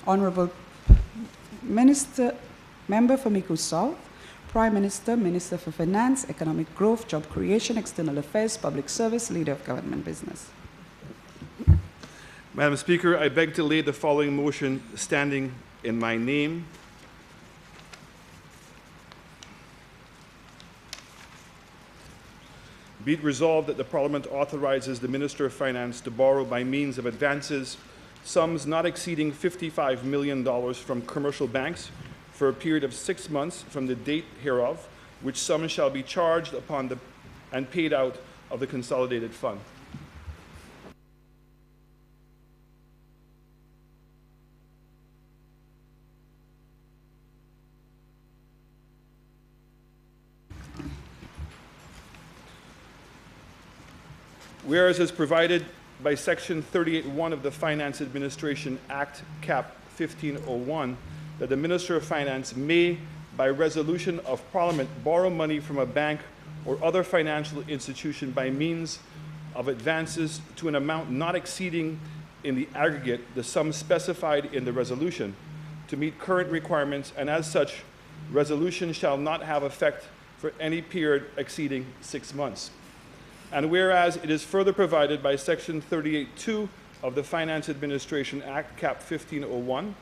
Honorable Minister, Member for Mico South, Prime Minister, Minister for Finance, Economic Growth, Job Creation, External Affairs, Public Service, Leader of Government Business. Madam Speaker, I beg to lay the following motion standing in my name. Be it resolved that the Parliament authorizes the Minister of Finance to borrow by means of advances sums not exceeding $55 million from commercial banks for a period of 6 months from the date hereof, which sum shall be charged upon and paid out of the consolidated fund. Whereas as provided by Section 38(1) of the Finance Administration Act, Cap 1501, that the Minister of Finance may, by resolution of Parliament, borrow money from a bank or other financial institution by means of advances to an amount not exceeding in the aggregate the sum specified in the resolution to meet current requirements, and as such, resolution shall not have effect for any period exceeding 6 months. And whereas it is further provided by Section 38(2) of the Finance Administration Act, Cap 1501,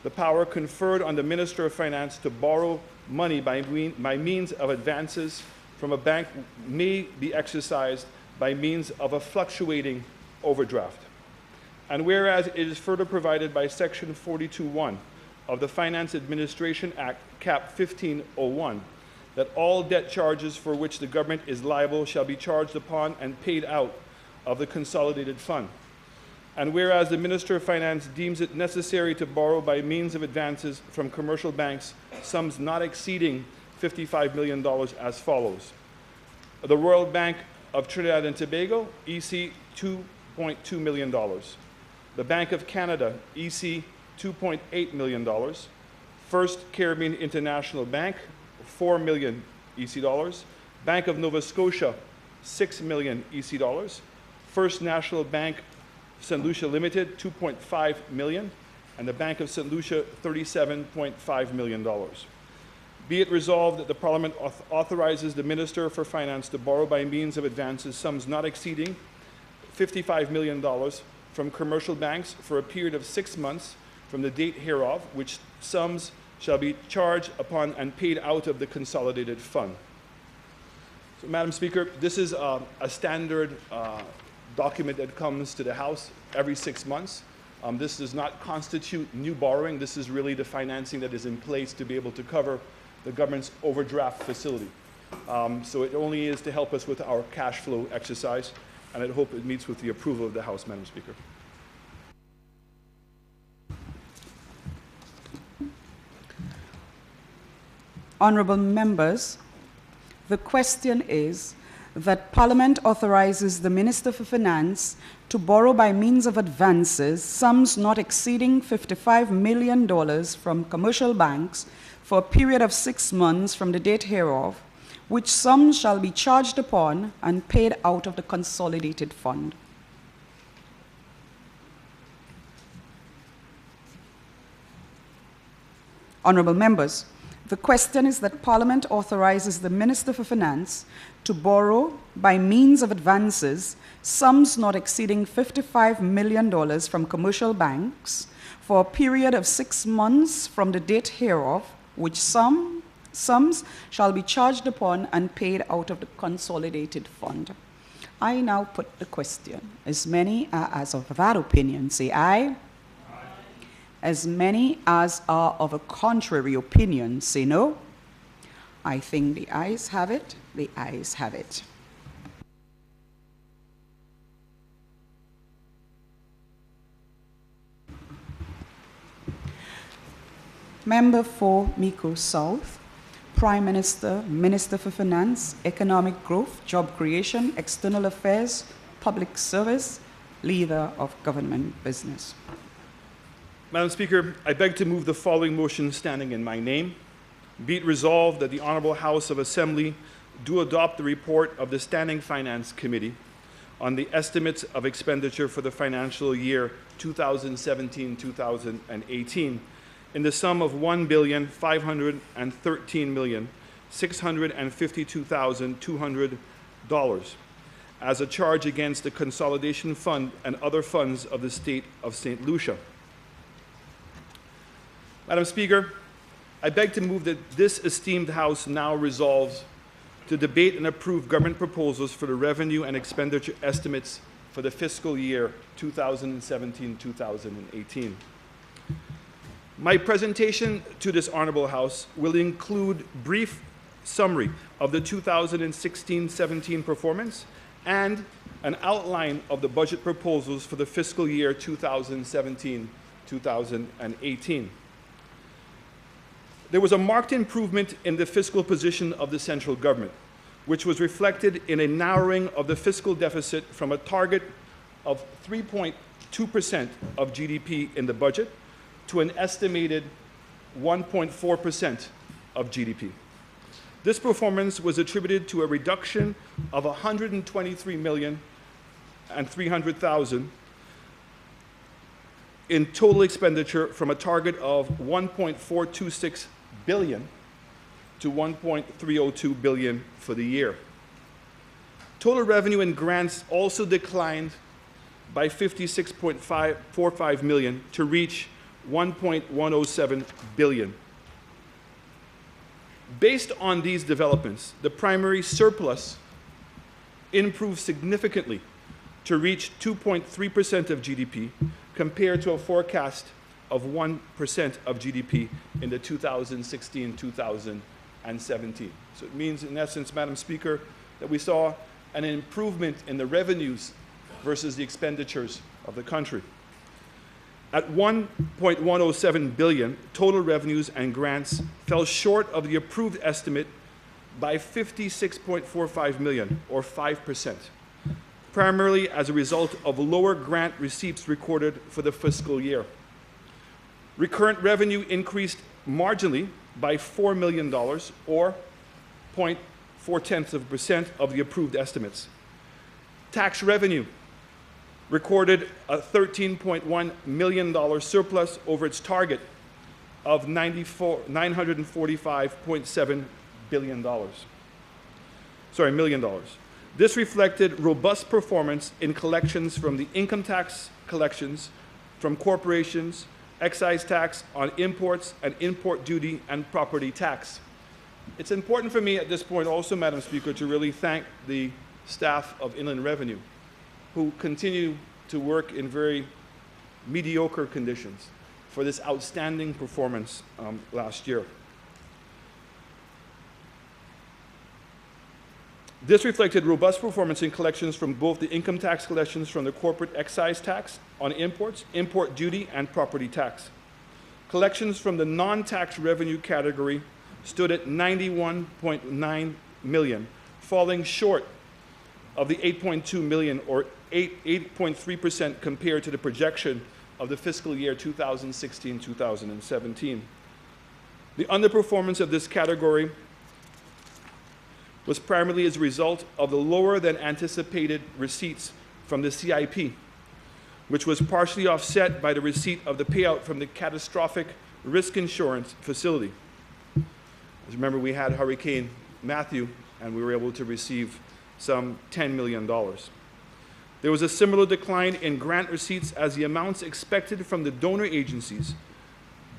the power conferred on the Minister of Finance to borrow money by means of advances from a bank may be exercised by means of a fluctuating overdraft. And whereas it is further provided by Section 42(1) of the Finance Administration Act, Cap 1501, that all debt charges for which the government is liable shall be charged upon and paid out of the consolidated fund. And whereas the Minister of Finance deems it necessary to borrow by means of advances from commercial banks sums not exceeding $55 million as follows. The Royal Bank of Trinidad and Tobago, EC $2.2 million. The Bank of Canada, EC $2.8 million. First Caribbean International Bank, 4 million EC dollars. Bank of Nova Scotia, 6 million EC dollars. First National Bank, St. Lucia Limited, 2.5 million, and the Bank of St. Lucia, $37.5 million. Be it resolved that the Parliament authorizes the Minister for Finance to borrow by means of advances sums not exceeding $55 million from commercial banks for a period of 6 months from the date hereof, which sums shall be charged upon and paid out of the consolidated fund. So, Madam Speaker, this is a standard document that comes to the House every 6 months. This does not constitute new borrowing. This is really the financing that is in place to be able to cover the government's overdraft facility. So it only is to help us with our cash flow exercise, and I hope it meets with the approval of the House, Madam Speaker. Honourable members, the question is that Parliament authorizes the Minister for Finance to borrow by means of advances sums not exceeding $55 million from commercial banks for a period of 6 months from the date hereof, which sum shall be charged upon and paid out of the consolidated fund. Honourable members, the question is that Parliament authorizes the Minister for Finance to borrow by means of advances sums not exceeding $55 million from commercial banks for a period of 6 months from the date hereof, which sums shall be charged upon and paid out of the consolidated fund. I now put the question. As many as of that opinion say aye. As many as are of a contrary opinion say no. I think the ayes have it. The ayes have it. Member for Mico South, Prime Minister, Minister for Finance, Economic Growth, Job Creation, External Affairs, Public Service, Leader of Government Business. Madam Speaker, I beg to move the following motion standing in my name. Be it resolved that the Honourable House of Assembly do adopt the report of the Standing Finance Committee on the estimates of expenditure for the financial year 2017-2018 in the sum of $1,513,652,200 as a charge against the Consolidation Fund and other funds of the State of St. Lucia. Madam Speaker, I beg to move that this esteemed House now resolves to debate and approve government proposals for the revenue and expenditure estimates for the fiscal year 2017-2018. My presentation to this Honorable House will include brief summary of the 2016-17 performance and an outline of the budget proposals for the fiscal year 2017-2018. There was a marked improvement in the fiscal position of the central government, which was reflected in a narrowing of the fiscal deficit from a target of 3.2% of GDP in the budget to an estimated 1.4% of GDP. This performance was attributed to a reduction of $123,300,000 in total expenditure from a target of $1.426 billion to $1.302 billion for the year. Total revenue and grants also declined by $56.45 million to reach $1.107 billion. Based on these developments, the primary surplus improved significantly to reach 2.3% of GDP compared to a forecast of 1% of GDP in the 2016-2017. So it means, in essence, Madam Speaker, that we saw an improvement in the revenues versus the expenditures of the country. At $1.107 billion, total revenues and grants fell short of the approved estimate by $56.45 million, or 5%, primarily as a result of lower grant receipts recorded for the fiscal year. Recurrent revenue increased marginally by $4 million, or 0.4% of the approved estimates. Tax revenue recorded a $13.1 million surplus over its target of $945.7 million. This reflected robust performance in collections from the income tax collections, from corporations, excise tax on imports, and import duty and property tax. It's important for me at this point also, Madam Speaker, to really thank the staff of Inland Revenue, who continue to work in very mediocre conditions for this outstanding performance last year. This reflected robust performance in collections from both the income tax collections from the corporate excise tax on imports, import duty, and property tax. Collections from the non-tax revenue category stood at $91.9 million, falling short of the $8.2 million, or 8.3% compared to the projection of the fiscal year 2016-2017. The underperformance of this category was primarily as a result of the lower than anticipated receipts from the CIP, which was partially offset by the receipt of the payout from the catastrophic risk insurance facility. As you remember, we had Hurricane Matthew, and we were able to receive some $10 million. There was a similar decline in grant receipts as the amounts expected from the donor agencies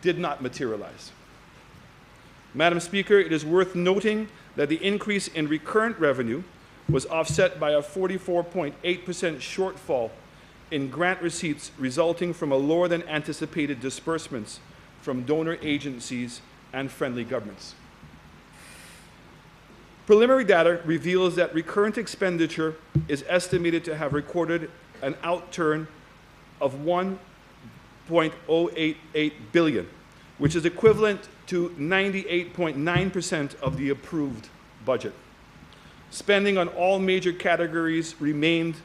did not materialize. Madam Speaker, it is worth noting that the increase in recurrent revenue was offset by a 44.8% shortfall in grant receipts resulting from a lower than anticipated disbursements from donor agencies and friendly governments. Preliminary data reveals that recurrent expenditure is estimated to have recorded an outturn of $1.088 billion, which is equivalent to 98.9% of the approved budget. Spending on all major categories remained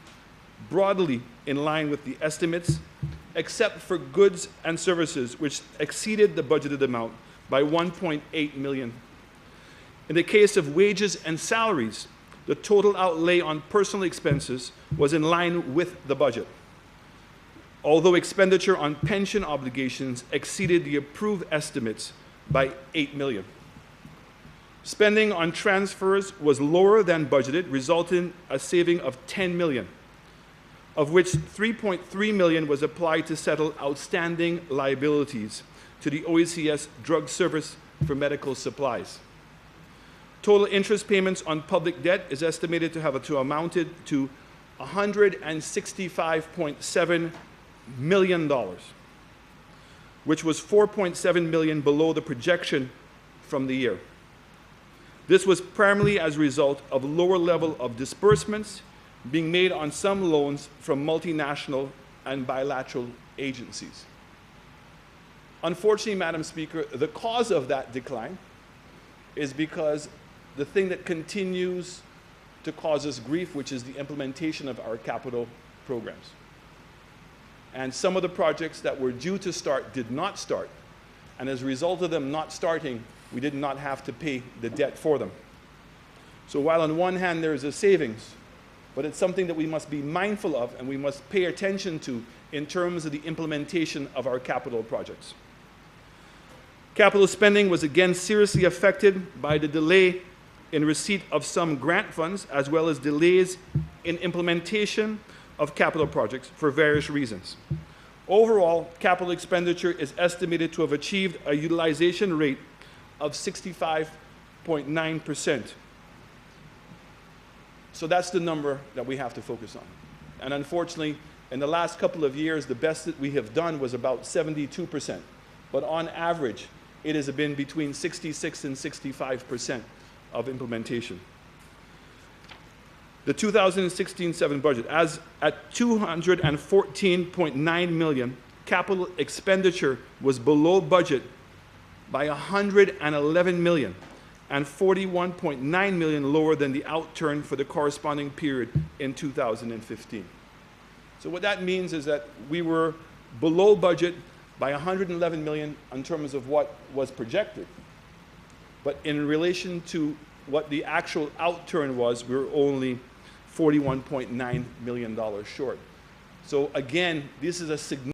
broadly in line with the estimates, except for goods and services, which exceeded the budgeted amount by $1.8 million. In the case of wages and salaries, the total outlay on personal expenses was in line with the budget, although expenditure on pension obligations exceeded the approved estimates by $8 million. Spending on transfers was lower than budgeted, resulting in a saving of $10 million, of which $3.3 million was applied to settle outstanding liabilities to the OECS Drug Service for medical supplies. Total interest payments on public debt is estimated to have amounted to $165.7 million, which was $4.7 million below the projection from the year. This was primarily as a result of lower level of disbursements being made on some loans from multinational and bilateral agencies. Unfortunately, Madam Speaker, the cause of that decline is because the thing that continues to cause us grief, which is the implementation of our capital programs. And some of the projects that were due to start did not start. And as a result of them not starting, we did not have to pay the debt for them. So while on one hand there is a savings, but it's something that we must be mindful of and we must pay attention to in terms of the implementation of our capital projects. Capital spending was again seriously affected by the delay in receipt of some grant funds, as well as delays in implementation of capital projects for various reasons. Overall, capital expenditure is estimated to have achieved a utilization rate of 65.9%. So that's the number that we have to focus on. And unfortunately, in the last couple of years, the best that we have done was about 72%. But on average, it has been between 66 and 65% of implementation. The 2016-17 budget, as at $214.9 million, capital expenditure was below budget by $111 million and $41.9 million lower than the outturn for the corresponding period in 2015. So what that means is that we were below budget by $111 million in terms of what was projected. But in relation to what the actual outturn was, we were only $41.9 million short. So again, this is a significant